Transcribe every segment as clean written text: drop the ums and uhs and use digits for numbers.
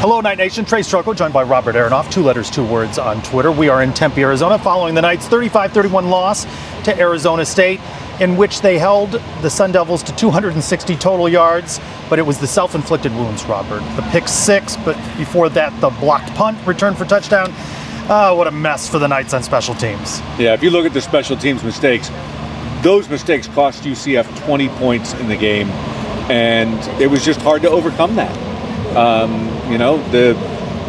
Hello, Night Nation. Trylko, joined by Robert Aronoff, 2 letters, 2 words on Twitter. We are in Tempe, Arizona, following the Knights' 35-31 loss to Arizona State, in which they held the Sun Devils to 260 total yards, but it was the self-inflicted wounds, Robert. The pick 6, but before that, the blocked punt return for touchdown. What a mess for the Knights on special teams. Yeah, if you look at the special teams mistakes, those mistakes cost UCF 20 points in the game, and it was just hard to overcome that.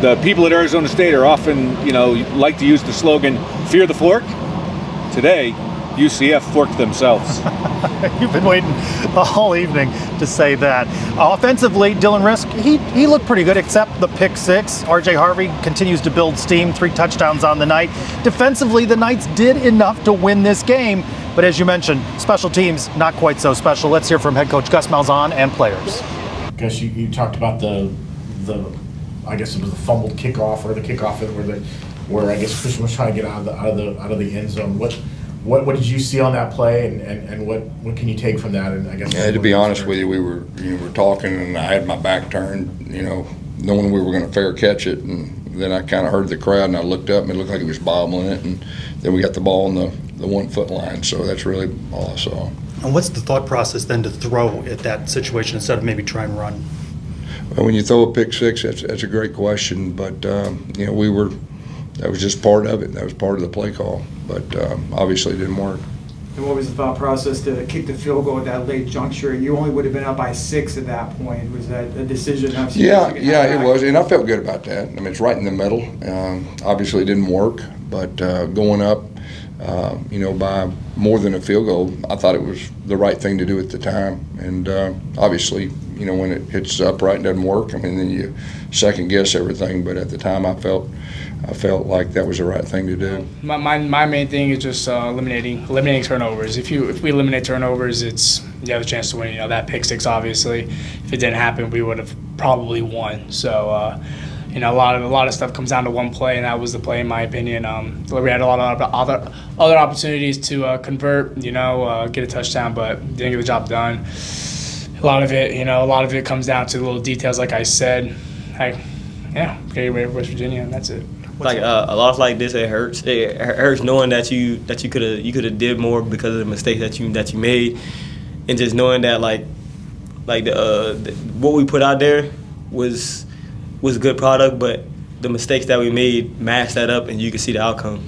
The people at Arizona State are often, like to use the slogan, fear the fork. Today, UCF forked themselves. You've been waiting all evening to say that. Offensively, Dylan Rizk, he looked pretty good, except the pick 6. RJ Harvey continues to build steam, 3 touchdowns on the night. Defensively, the Knights did enough to win this game, but as you mentioned, special teams, not quite so special. Let's hear from head coach Gus Malzahn and players. Gus, you talked about the I guess it was the fumbled kickoff or the kickoff where I guess Christian was trying to get out of the end zone. What did you see on that play, and what can you take from that? And I guess to be honest with you, we were talking, and I had my back turned, knowing we were going to fair catch it, and then I kind of heard the crowd, and I looked up, and it looked like he was bobbling it, and then we got the ball on the 1 foot line. So that's really all I saw. And what's the thought process then to throw at that situation instead of maybe try and run? Well, when you throw a pick 6, that's a great question, but that was just part of it. That was part of the play call, but obviously it didn't work. And what was the thought process to kick the field goal at that late juncture? You only would have been up by 6 at that point. Was that a decision? Yeah, it was, and I felt good about that. I mean, it's right in the middle. Obviously it didn't work, but going up, by more than a field goal, I thought it was the right thing to do at the time. And obviously, when it hits upright and doesn't work, I mean, then you second guess everything. But at the time, I felt like that was the right thing to do. My main thing is just eliminating turnovers. If we eliminate turnovers, you have a chance to win. That pick 6, obviously, if it didn't happen, we would have probably won. So. A lot of stuff comes down to one play, and that was the play, in my opinion. We had a lot of other opportunities to convert, get a touchdown, but didn't get the job done. A lot of it comes down to the little details, like I said. Getting ready for West Virginia, and that's it. A loss like this, it hurts. It hurts knowing that you could have did more because of the mistakes that you made, and just knowing that what we put out there was a good product, but the mistakes that we made masked that up, and you can see the outcome.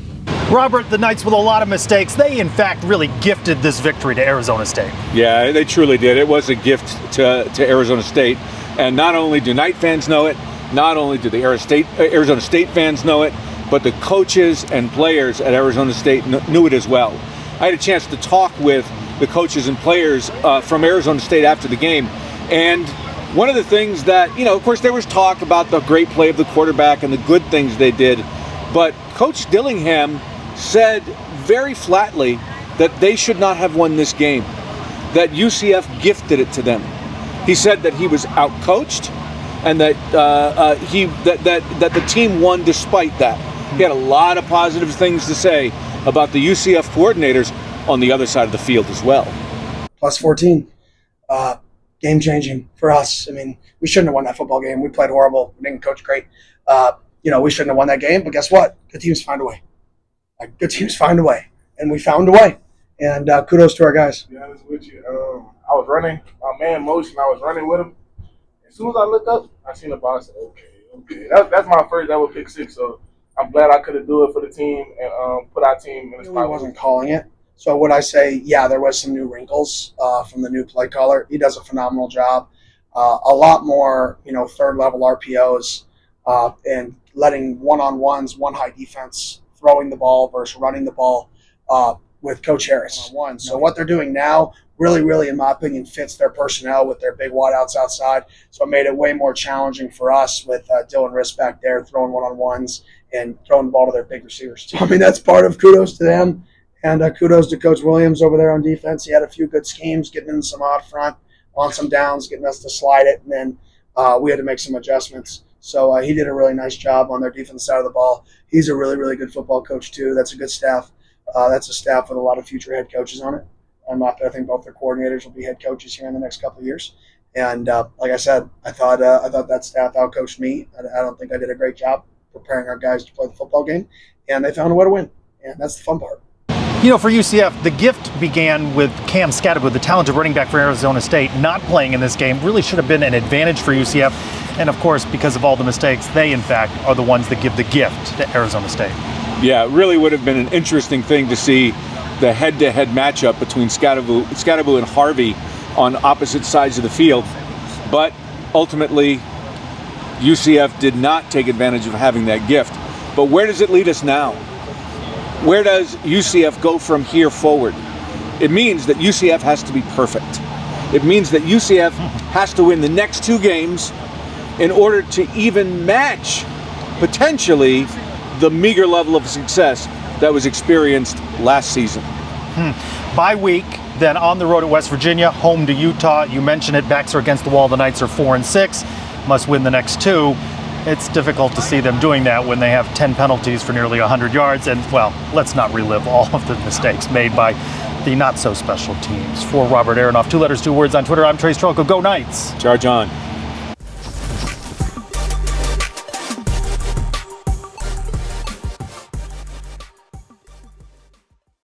Robert, the Knights with a lot of mistakes, they in fact really gifted this victory to Arizona State. Yeah, they truly did. It was a gift to Arizona State, and not only do Knight fans know it, not only do the Arizona State fans know it, but the coaches and players at Arizona State knew it as well. I had a chance to talk with the coaches and players from Arizona State after the game, and one of the things that, of course, there was talk about the great play of the quarterback and the good things they did, but Coach Dillingham said very flatly that they should not have won this game, that UCF gifted it to them. He said that he was outcoached and that that the team won despite that. He had a lot of positive things to say about the UCF coordinators on the other side of the field as well. Plus 14. Game changing for us. I mean, we shouldn't have won that football game. We played horrible. We didn't coach great. We shouldn't have won that game. But guess what? Good teams find a way. Good teams find a way, and we found a way. And kudos to our guys. To be honest with you, I was running. My man motion. I was running with him. As soon as I looked up, I seen the ball. I said, "Okay." That's my first ever pick 6. So I'm glad I could have do it for the team and put our team in the spot. I wasn't calling it. So would I say, yeah, there was some new wrinkles from the new play caller. He does a phenomenal job. A lot more, third-level RPOs and letting one-on-ones, one high defense, throwing the ball versus running the ball with Coach Harris. So what they're doing now really, really, in my opinion, fits their personnel with their big wideouts outside. So it made it way more challenging for us with Dylan Rizk back there throwing one-on-ones and throwing the ball to their big receivers. So, that's part of kudos to them. And kudos to Coach Williams over there on defense. He had a few good schemes, getting in some odd front on some downs, getting us to slide it, and then we had to make some adjustments. So he did a really nice job on their defense side of the ball. He's a really, really good football coach, too. That's a good staff. That's a staff with a lot of future head coaches on it. I think both their coordinators will be head coaches here in the next couple of years. And like I said, I thought that staff outcoached me. I don't think I did a great job preparing our guys to play the football game, and they found a way to win, and that's the fun part. You know, for UCF, the gift began with Cam Scattergood, the talented running back for Arizona State, not playing in this game. Really should have been an advantage for UCF. And of course, because of all the mistakes, they in fact are the ones that give the gift to Arizona State. Yeah, it really would have been an interesting thing to see the head-to-head matchup between Scattergood and Harvey on opposite sides of the field. But ultimately, UCF did not take advantage of having that gift. But where does it lead us now? Where does UCF go from here forward? It means that UCF has to be perfect. It means that UCF has to win the next 2 games in order to even match, potentially, the meager level of success that was experienced last season. Bye week, then on the road at West Virginia, home to Utah. You mentioned it, backs are against the wall. The Knights are 4-6, must win the next 2. It's difficult to see them doing that when they have 10 penalties for nearly 100 yards. And, well, let's not relive all of the mistakes made by the not-so-special teams. For Robert Aronoff, 2 letters, 2 words on Twitter, I'm Trylko. Go Knights! Charge on.